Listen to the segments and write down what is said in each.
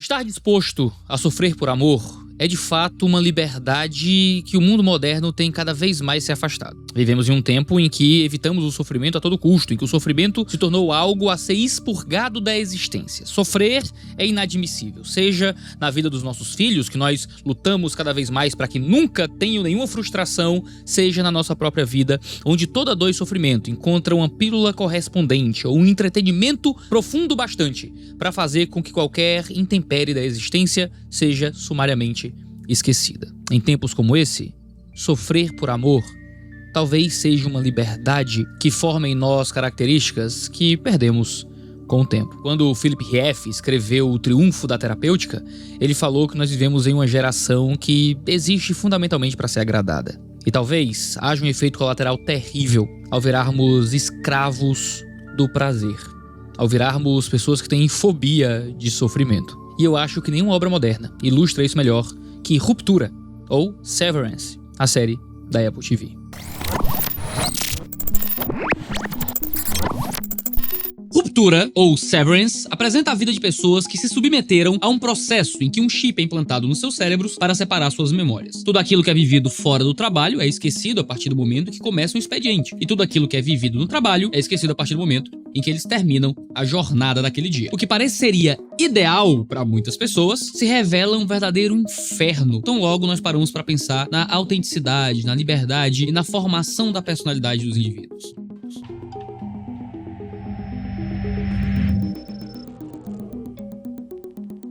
Estar disposto a sofrer por amor é de fato uma liberdade que o mundo moderno tem cada vez mais se afastado. Vivemos em um tempo em que evitamos o sofrimento a todo custo, em que o sofrimento se tornou algo a ser expurgado da existência. Sofrer é inadmissível, seja na vida dos nossos filhos, que nós lutamos cada vez mais para que nunca tenham nenhuma frustração, seja na nossa própria vida, onde toda dor e sofrimento encontra uma pílula correspondente ou um entretenimento profundo bastante para fazer com que qualquer intempérie da existência seja sumariamente esquecida. Em tempos como esse, sofrer por amor talvez seja uma liberdade que forma em nós características que perdemos com o tempo. Quando o Philip Rieff escreveu O Triunfo da Terapêutica, ele falou que nós vivemos em uma geração que existe fundamentalmente para ser agradada. E talvez haja um efeito colateral terrível ao virarmos escravos do prazer, ao virarmos pessoas que têm fobia de sofrimento. E eu acho que nenhuma obra moderna ilustra isso melhor que Ruptura, ou Severance, a série da Apple TV. Ruptura, ou Severance, apresenta a vida de pessoas que se submeteram a um processo em que um chip é implantado nos seus cérebros para separar suas memórias. Tudo aquilo que é vivido fora do trabalho é esquecido a partir do momento que começa um expediente, e tudo aquilo que é vivido no trabalho é esquecido a partir do momento em que eles terminam a jornada daquele dia. O que pareceria ideal para muitas pessoas se revela um verdadeiro inferno. Então logo nós paramos para pensar na autenticidade, na liberdade e na formação da personalidade dos indivíduos.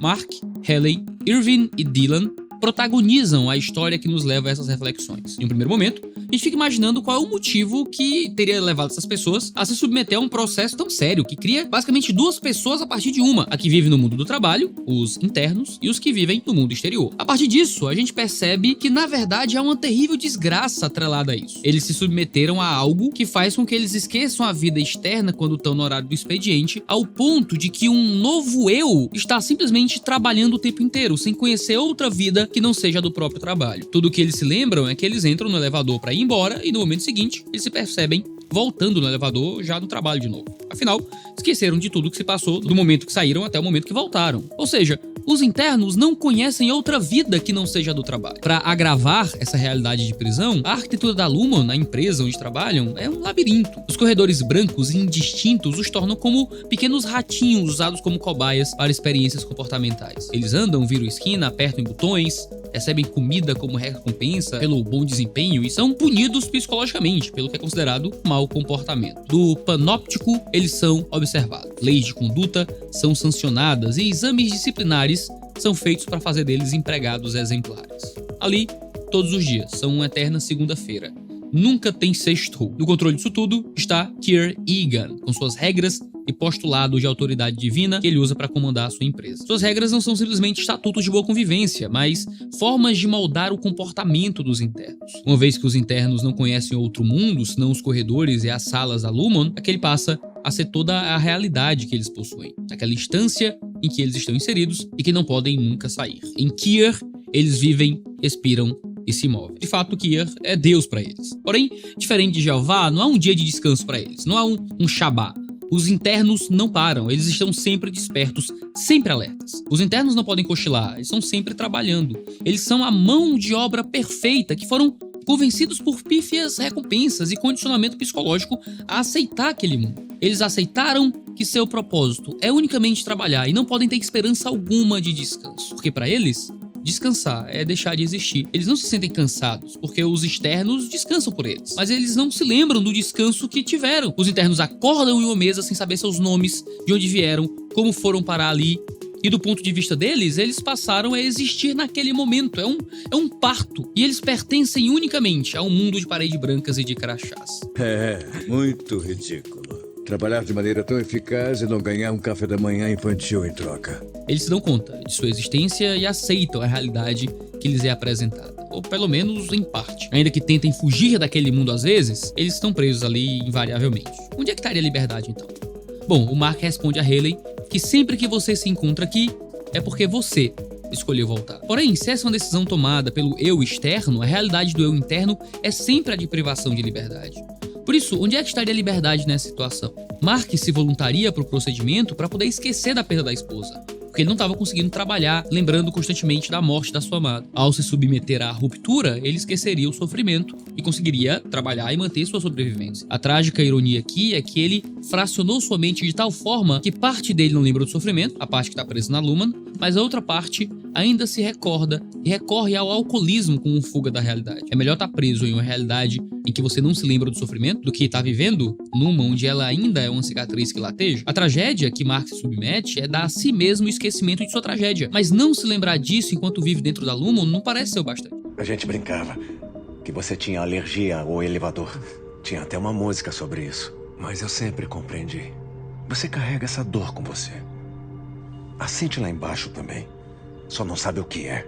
Mark, Haley, Irving e Dylan protagonizam a história que nos leva a essas reflexões. Em um primeiro momento, a gente fica imaginando qual é o motivo que teria levado essas pessoas a se submeter a um processo tão sério, que cria basicamente duas pessoas a partir de uma, a que vive no mundo do trabalho, os internos, e os que vivem no mundo exterior. A partir disso, a gente percebe que na verdade há uma terrível desgraça atrelada a isso. Eles se submeteram a algo que faz com que eles esqueçam a vida externa quando estão no horário do expediente, ao ponto de que um novo eu está simplesmente trabalhando o tempo inteiro, sem conhecer outra vida que não seja do próprio trabalho. Tudo que eles se lembram é que eles entram no elevador para ir embora e no momento seguinte eles se percebem voltando no elevador já no trabalho de novo. Afinal, esqueceram de tudo que se passou do momento que saíram até o momento que voltaram. Ou seja, os internos não conhecem outra vida que não seja do trabalho. Para agravar essa realidade de prisão, a arquitetura da Lumon, a empresa onde trabalham, é um labirinto. Os corredores brancos e indistintos os tornam como pequenos ratinhos usados como cobaias para experiências comportamentais. Eles andam, viram esquina, apertam em botões, recebem comida como recompensa pelo bom desempenho e são punidos psicologicamente pelo que é considerado mau comportamento. Do panóptico, eles são observados. Leis de conduta são sancionadas e exames disciplinares são feitos para fazer deles empregados exemplares. Ali, todos os dias, são uma eterna segunda-feira. Nunca tem sextou. No controle disso tudo está Keir Egan, com suas regras e postulados de autoridade divina que ele usa para comandar a sua empresa. Suas regras não são simplesmente estatutos de boa convivência, mas formas de moldar o comportamento dos internos. Uma vez que os internos não conhecem outro mundo, senão os corredores e as salas da Lumon, aquele passa a ser toda a realidade que eles possuem, aquela instância em que eles estão inseridos e que não podem nunca sair. Em Keir, eles vivem, respiram e se movem. De fato, Keir é Deus para eles. Porém, diferente de Jeová, não há um dia de descanso para eles, não há um Shabá. Os internos não param, eles estão sempre despertos, sempre alertas. Os internos não podem cochilar, eles estão sempre trabalhando. Eles são a mão de obra perfeita que foram convencidos por pífias recompensas e condicionamento psicológico a aceitar aquele mundo. Eles aceitaram que seu propósito é unicamente trabalhar e não podem ter esperança alguma de descanso, porque para eles, descansar é deixar de existir. Eles não se sentem cansados, porque os externos descansam por eles. Mas eles não se lembram do descanso que tiveram. Os internos acordam em uma mesa sem saber seus nomes, de onde vieram, como foram parar ali. E do ponto de vista deles, eles passaram a existir naquele momento. É um parto. E eles pertencem unicamente a um mundo de paredes brancas e de crachás. É, muito ridículo. Trabalhar de maneira tão eficaz e não ganhar um café da manhã infantil em troca. Eles se dão conta de sua existência e aceitam a realidade que lhes é apresentada. Ou pelo menos em parte. Ainda que tentem fugir daquele mundo às vezes, eles estão presos ali invariavelmente. Onde é que estaria a liberdade então? Bom, o Mark responde a Haley que sempre que você se encontra aqui, é porque você escolheu voltar. Porém, se essa é uma decisão tomada pelo eu externo, a realidade do eu interno é sempre a de privação de liberdade. Por isso, onde é que estaria a liberdade nessa situação? Mark se voluntaria para o procedimento para poder esquecer da perda da esposa. porque ele não estava conseguindo trabalhar, lembrando constantemente da morte da sua amada. Ao se submeter à ruptura, ele esqueceria o sofrimento e conseguiria trabalhar e manter sua sobrevivência. A trágica ironia aqui é que ele fracionou sua mente de tal forma que parte dele não lembra do sofrimento, a parte que está presa na Lumen, mas a outra parte ainda se recorda e recorre ao alcoolismo como fuga da realidade. É melhor estar preso em uma realidade em que você não se lembra do sofrimento do que estar vivendo numa onde ela ainda é uma cicatriz que lateja. A tragédia que Mark se submete é dar a si mesmo o esquecimento de sua tragédia, mas não se lembrar disso enquanto vive dentro da Lumen não parece ser o bastante. A gente brincava que você tinha alergia ao elevador. Tinha até uma música sobre isso. Mas eu sempre compreendi. Você carrega essa dor com você. A sente lá embaixo também. Só não sabe o que é.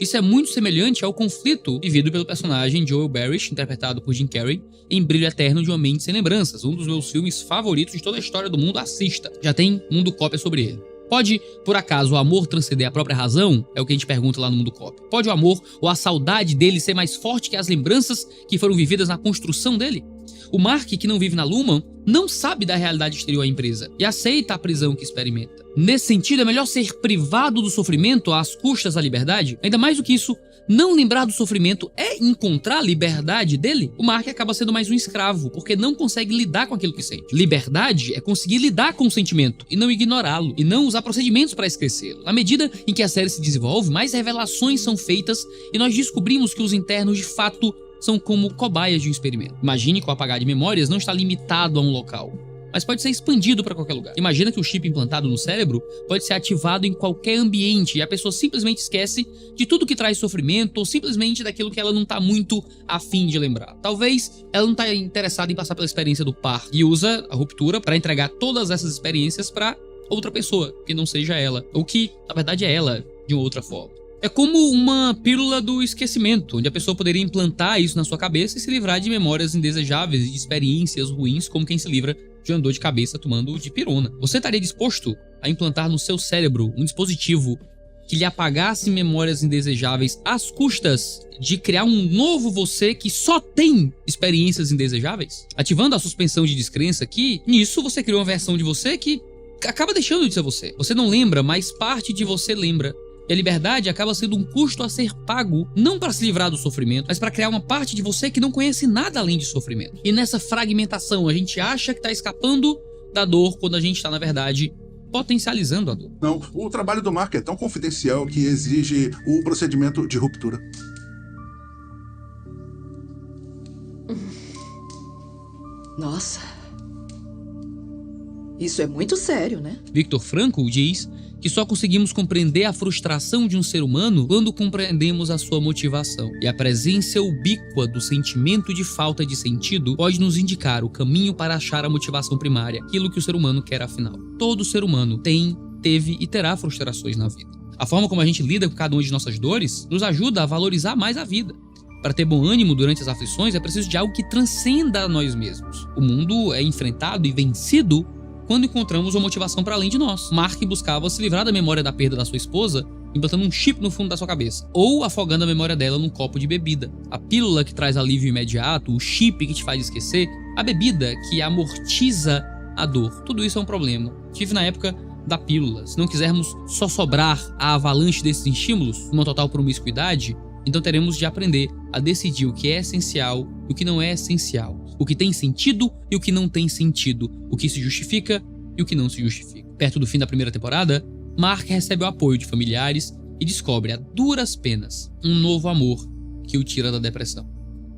Isso é muito semelhante ao conflito vivido pelo personagem Joel Barish, interpretado por Jim Carrey, em Brilho Eterno de uma Mente Sem Lembranças, um dos meus filmes favoritos de toda a história do mundo. Assista. Já tem Mundo Cópia sobre ele. Pode, por acaso, o amor transcender a própria razão? É o que a gente pergunta lá no Mundo Cópia. Pode o amor ou a saudade dele ser mais forte que as lembranças que foram vividas na construção dele? O Mark, que não vive na Lumen, não sabe da realidade exterior à empresa e aceita a prisão que experimenta. Nesse sentido, é melhor ser privado do sofrimento às custas da liberdade? Ainda mais do que isso, não lembrar do sofrimento é encontrar a liberdade dele? O Mark acaba sendo mais um escravo, porque não consegue lidar com aquilo que sente. Liberdade é conseguir lidar com o sentimento e não ignorá-lo, e não usar procedimentos para esquecê-lo. Na medida em que a série se desenvolve, mais revelações são feitas e nós descobrimos que os internos de fato são como cobaias de um experimento. Imagine que o apagar de memórias não está limitado a um local, mas pode ser expandido para qualquer lugar. Imagina que o chip implantado no cérebro pode ser ativado em qualquer ambiente e a pessoa simplesmente esquece de tudo que traz sofrimento ou simplesmente daquilo que ela não está muito afim de lembrar. Talvez ela não está interessada em passar pela experiência do par e usa a ruptura para entregar todas essas experiências para outra pessoa, que não seja ela, ou que, na verdade, é ela de uma outra forma. É como uma pílula do esquecimento, onde a pessoa poderia implantar isso na sua cabeça e se livrar de memórias indesejáveis e de experiências ruins, como quem se livra de uma dor de cabeça tomando dipirona. Você estaria disposto a implantar no seu cérebro um dispositivo que lhe apagasse memórias indesejáveis às custas de criar um novo você que só tem experiências indesejáveis? Ativando a suspensão de descrença aqui, nisso você criou uma versão de você que acaba deixando de ser você. Você não lembra, mas parte de você lembra. E a liberdade acaba sendo um custo a ser pago, não para se livrar do sofrimento, mas para criar uma parte de você que não conhece nada além de sofrimento. E nessa fragmentação, a gente acha que está escapando da dor, quando a gente está, na verdade, potencializando a dor. Não, o trabalho do Mark é tão confidencial que exige o procedimento de ruptura. Nossa. Isso é muito sério, né? Viktor Frankl diz que só conseguimos compreender a frustração de um ser humano quando compreendemos a sua motivação. E a presença ubíqua do sentimento de falta de sentido pode nos indicar o caminho para achar a motivação primária, aquilo que o ser humano quer afinal. Todo ser humano tem, teve e terá frustrações na vida. A forma como a gente lida com cada uma de nossas dores nos ajuda a valorizar mais a vida. Para ter bom ânimo durante as aflições é preciso de algo que transcenda a nós mesmos. O mundo é enfrentado e vencido quando encontramos uma motivação para além de nós. Mark buscava se livrar da memória da perda da sua esposa, implantando um chip no fundo da sua cabeça, ou afogando a memória dela num copo de bebida. A pílula que traz alívio imediato, o chip que te faz esquecer, a bebida que amortiza a dor. Tudo isso é um problema. Tive na época da pílula. Se não quisermos só sobrar a avalanche desses estímulos, numa total promiscuidade, então teremos de aprender a decidir o que é essencial e o que não é essencial. O que tem sentido e o que não tem sentido. O que se justifica e o que não se justifica. Perto do fim da primeira temporada, Mark recebe o apoio de familiares e descobre a duras penas um novo amor que o tira da depressão.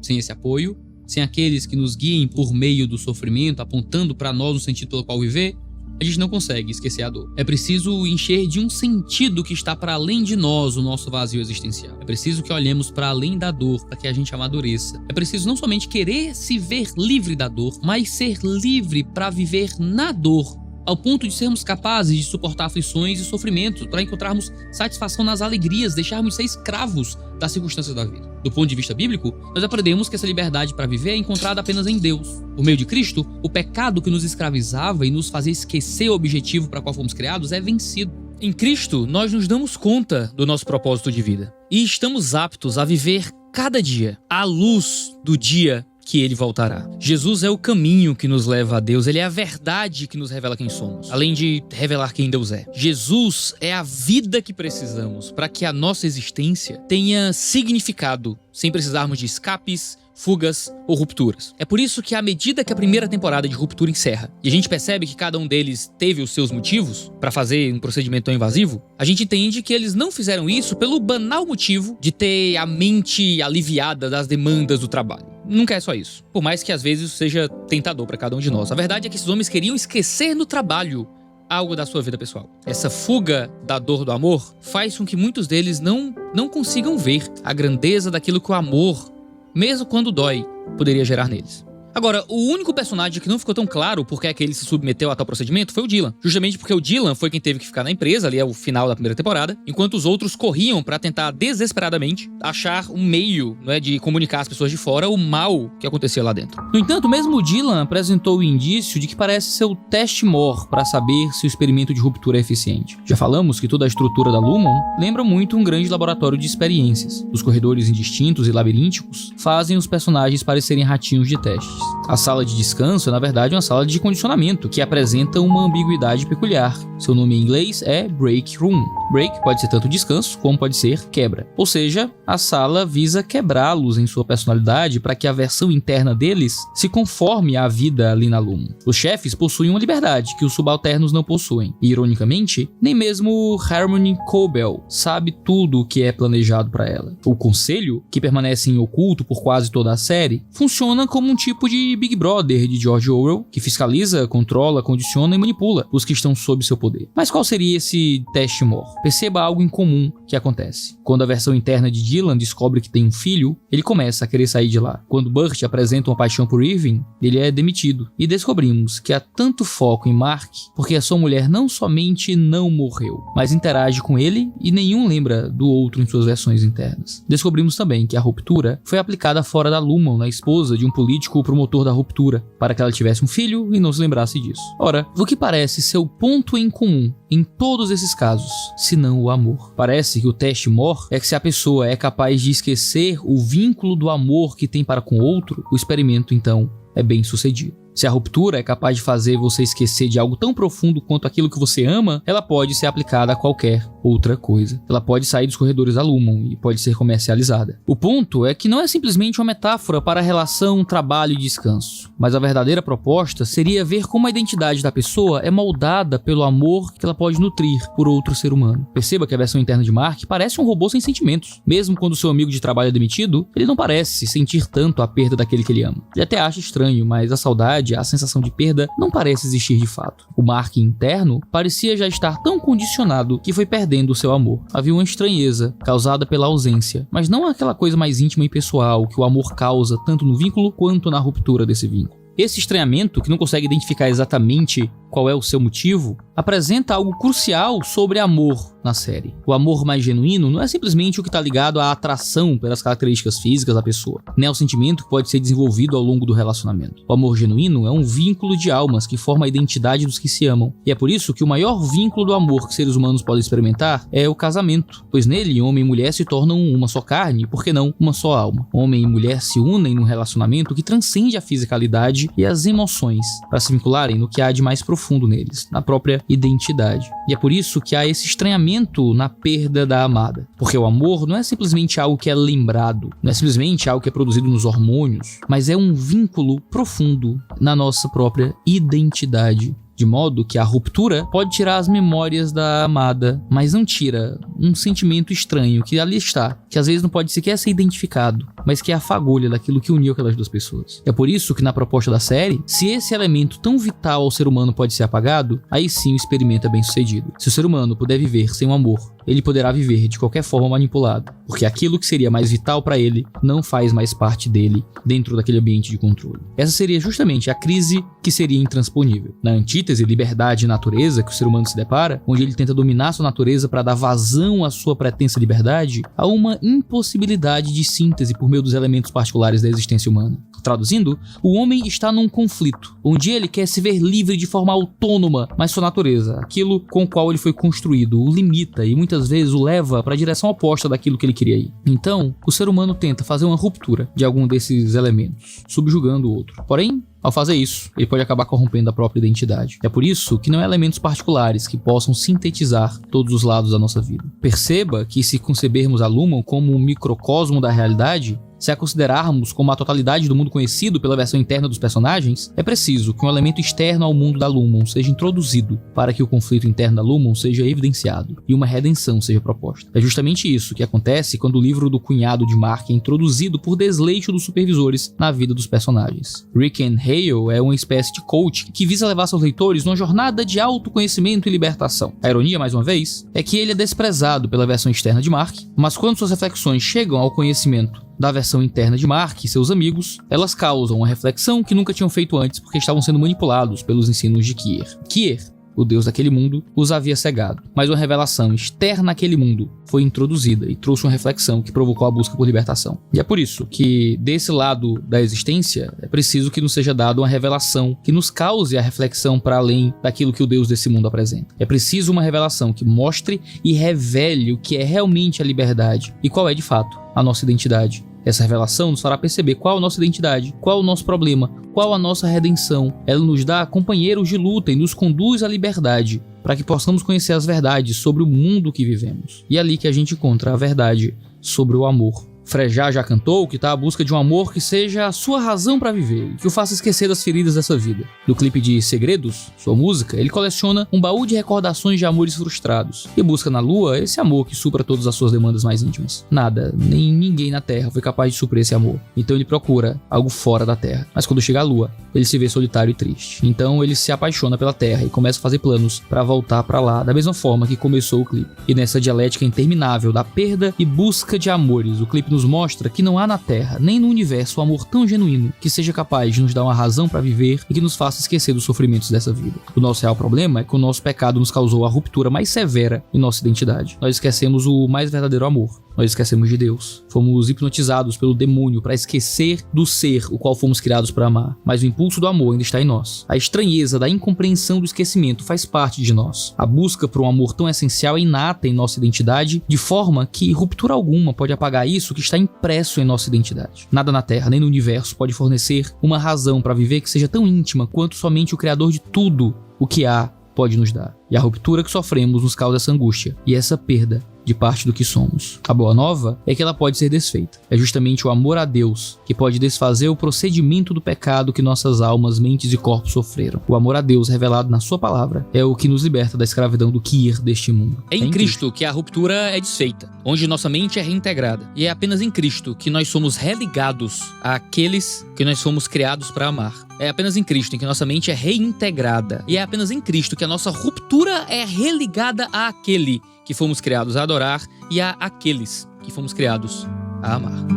Sem esse apoio, sem aqueles que nos guiem por meio do sofrimento, apontando para nós o sentido pelo qual viver, a gente não consegue esquecer a dor. É preciso encher de um sentido que está para além de nós o nosso vazio existencial. É preciso que olhemos para além da dor para que a gente amadureça. É preciso não somente querer se ver livre da dor, mas ser livre para viver na dor, ao ponto de sermos capazes de suportar aflições e sofrimentos para encontrarmos satisfação nas alegrias, deixarmos de ser escravos das circunstâncias da vida. Do ponto de vista bíblico, nós aprendemos que essa liberdade para viver é encontrada apenas em Deus. Por meio de Cristo, o pecado que nos escravizava e nos fazia esquecer o objetivo para qual fomos criados é vencido. Em Cristo, nós nos damos conta do nosso propósito de vida e estamos aptos a viver cada dia à luz do dia que ele voltará. Jesus é o caminho que nos leva a Deus, ele é a verdade que nos revela quem somos, além de revelar quem Deus é. Jesus é a vida que precisamos para que a nossa existência tenha significado, sem precisarmos de escapes, fugas ou rupturas. É por isso que, à medida que a primeira temporada de Ruptura encerra e a gente percebe que cada um deles teve os seus motivos para fazer um procedimento tão invasivo, a gente entende que eles não fizeram isso pelo banal motivo de ter a mente aliviada das demandas do trabalho. Nunca é só isso. Por mais que às vezes isso seja tentador para cada um de nós. A verdade é que esses homens queriam esquecer no trabalho algo da sua vida pessoal. Essa fuga da dor do amor faz com que muitos deles não consigam ver a grandeza daquilo que o amor, mesmo quando dói, poderia gerar neles. Agora, o único personagem que não ficou tão claro por que ele se submeteu a tal procedimento foi o Dylan. Justamente porque o Dylan foi quem teve que ficar na empresa, ali é o final da primeira temporada, enquanto os outros corriam pra tentar desesperadamente achar um meio, de comunicar às pessoas de fora o mal que acontecia lá dentro. No entanto, mesmo o Dylan apresentou o indício de que parece ser o teste mor para saber se o experimento de ruptura é eficiente. Já falamos que toda a estrutura da Lumon lembra muito um grande laboratório de experiências. Os corredores indistintos e labirínticos fazem os personagens parecerem ratinhos de testes. A sala de descanso é, na verdade, uma sala de condicionamento que apresenta uma ambiguidade peculiar. Seu nome em inglês é Break Room. Break pode ser tanto descanso como pode ser quebra. Ou seja, a sala visa quebrá-los em sua personalidade para que a versão interna deles se conforme à vida ali na Lumon. Os chefes possuem uma liberdade que os subalternos não possuem. E, ironicamente, nem mesmo Harmony Cobell sabe tudo o que é planejado para ela. O conselho, que permanece em oculto por quase toda a série, funciona como um tipo de Big Brother de George Orwell, que fiscaliza, controla, condiciona e manipula os que estão sob seu poder. Mas qual seria esse teste mor? Perceba algo em comum que acontece. Quando a versão interna de Dylan descobre que tem um filho, ele começa a querer sair de lá. Quando Burt apresenta uma paixão por Irving, ele é demitido. E descobrimos que há tanto foco em Mark porque a sua mulher não somente não morreu, mas interage com ele e nenhum lembra do outro em suas versões internas. Descobrimos também que a ruptura foi aplicada fora da Lumon na esposa de um político promotor da ruptura, para que ela tivesse um filho e não se lembrasse disso. Ora, o que parece ser o ponto em comum em todos esses casos, se não o amor? Parece que o teste mor é que se a pessoa é capaz de esquecer o vínculo do amor que tem para com outro, o experimento então é bem sucedido. Se a ruptura é capaz de fazer você esquecer de algo tão profundo quanto aquilo que você ama, ela pode ser aplicada a qualquer outra coisa. Ela pode sair dos corredores da Lumon e pode ser comercializada. O ponto é que não é simplesmente uma metáfora para a relação trabalho e descanso, mas a verdadeira proposta seria ver como a identidade da pessoa é moldada pelo amor que ela pode nutrir por outro ser humano. Perceba que a versão interna de Mark parece um robô sem sentimentos. Mesmo quando seu amigo de trabalho é demitido, ele não parece sentir tanto a perda daquele que ele ama. Ele até acha estranho, mas a saudade, a sensação de perda não parece existir de fato. O Mark interno parecia já estar tão condicionado que foi perdendo o seu amor. Havia uma estranheza causada pela ausência, mas não aquela coisa mais íntima e pessoal que o amor causa tanto no vínculo quanto na ruptura desse vínculo. Esse estranhamento, que não consegue identificar exatamente qual é o seu motivo, apresenta algo crucial sobre amor na série. O amor mais genuíno não é simplesmente o que está ligado à atração pelas características físicas da pessoa, nem ao sentimento que pode ser desenvolvido ao longo do relacionamento. O amor genuíno é um vínculo de almas que forma a identidade dos que se amam, e é por isso que o maior vínculo do amor que seres humanos podem experimentar é o casamento, pois nele homem e mulher se tornam uma só carne, e por que não uma só alma. Homem e mulher se unem num relacionamento que transcende a fisicalidade e as emoções, para se vincularem no que há de mais profundo neles, na própria identidade. E é por isso que há esse estranhamento na perda da amada. Porque o amor não é simplesmente algo que é lembrado, não é simplesmente algo que é produzido nos hormônios, mas é um vínculo profundo na nossa própria identidade. De modo que a ruptura pode tirar as memórias da amada, mas não tira um sentimento estranho que ali está, que às vezes não pode sequer ser identificado, mas que é a fagulha daquilo que uniu aquelas duas pessoas. É por isso que na proposta da série, se esse elemento tão vital ao ser humano pode ser apagado, aí sim o experimento é bem sucedido. Se o ser humano puder viver sem o amor, ele poderá viver de qualquer forma manipulado, porque aquilo que seria mais vital para ele não faz mais parte dele dentro daquele ambiente de controle. Essa seria justamente a crise que seria intransponível. Na antítese antítese liberdade e natureza que o ser humano se depara, onde ele tenta dominar sua natureza para dar vazão à sua pretensa liberdade, há uma impossibilidade de síntese por meio dos elementos particulares da existência humana. Traduzindo, o homem está num conflito, onde ele quer se ver livre de forma autônoma, mas sua natureza, aquilo com o qual ele foi construído, o limita e muitas vezes o leva para a direção oposta daquilo que ele queria ir. Então, o ser humano tenta fazer uma ruptura de algum desses elementos, subjugando o outro. Porém, ao fazer isso, ele pode acabar corrompendo a própria identidade. É por isso que não há elementos particulares que possam sintetizar todos os lados da nossa vida. Perceba que se concebermos a Lumon como um microcosmo da realidade, se a considerarmos como a totalidade do mundo conhecido pela versão interna dos personagens, é preciso que um elemento externo ao mundo da Lumon seja introduzido para que o conflito interno da Lumon seja evidenciado e uma redenção seja proposta. É justamente isso que acontece quando o livro do cunhado de Mark é introduzido por desleixo dos supervisores na vida dos personagens. Rickon Hale é uma espécie de coach que visa levar seus leitores numa jornada de autoconhecimento e libertação. A ironia, mais uma vez, é que ele é desprezado pela versão externa de Mark, mas quando suas reflexões chegam ao conhecimento da versão interna de Mark e seus amigos, elas causam uma reflexão que nunca tinham feito antes porque estavam sendo manipulados pelos ensinos de Kier. Kier, o deus daquele mundo, os havia cegado, mas uma revelação externa àquele mundo foi introduzida e trouxe uma reflexão que provocou a busca por libertação. E é por isso que, desse lado da existência, é preciso que nos seja dada uma revelação que nos cause a reflexão para além daquilo que o deus desse mundo apresenta. É preciso uma revelação que mostre e revele o que é realmente a liberdade e qual é, de fato, a nossa identidade. Essa revelação nos fará perceber qual a nossa identidade, qual o nosso problema, qual a nossa redenção. Ela nos dá companheiros de luta e nos conduz à liberdade, para que possamos conhecer as verdades sobre o mundo que vivemos. E é ali que a gente encontra a verdade sobre o amor. Frejá já cantou que está à busca de um amor que seja a sua razão para viver e que o faça esquecer das feridas dessa vida. No clipe de Segredos, sua música, ele coleciona um baú de recordações de amores frustrados e busca na lua esse amor que supra todas as suas demandas mais íntimas. Nada, nem ninguém na Terra foi capaz de suprir esse amor. Então ele procura algo fora da Terra. Mas quando chega à lua, ele se vê solitário e triste. Então ele se apaixona pela Terra e começa a fazer planos para voltar para lá, da mesma forma que começou o clipe. E nessa dialética interminável da perda e busca de amores, o clipe nos mostra que não há na Terra, nem no universo, um amor tão genuíno que seja capaz de nos dar uma razão para viver e que nos faça esquecer dos sofrimentos dessa vida. O nosso real problema é que o nosso pecado nos causou a ruptura mais severa em nossa identidade. Nós esquecemos o mais verdadeiro amor. Nós esquecemos de Deus. Fomos hipnotizados pelo demônio para esquecer do ser o qual fomos criados para amar. Mas o impulso do amor ainda está em nós. A estranheza da incompreensão do esquecimento faz parte de nós. A busca por um amor tão essencial é inata em nossa identidade, de forma que ruptura alguma pode apagar isso que está impresso em nossa identidade. Nada na Terra, nem no universo pode fornecer uma razão para viver que seja tão íntima quanto somente o Criador de tudo o que há pode nos dar. E a ruptura que sofremos nos causa essa angústia e essa perda de parte do que somos. A boa nova é que ela pode ser desfeita. É justamente o amor a Deus que pode desfazer o procedimento do pecado que nossas almas, mentes e corpos sofreram. O amor a Deus revelado na sua palavra é o que nos liberta da escravidão do Kier deste mundo. É em Cristo que a ruptura é desfeita, onde nossa mente é reintegrada. E é apenas em Cristo que nós somos religados àqueles que nós fomos criados para amar. É apenas em Cristo em que nossa mente é reintegrada. E é apenas em Cristo que a nossa ruptura é religada àquele que fomos criados a adorar e a aqueles que fomos criados a amar.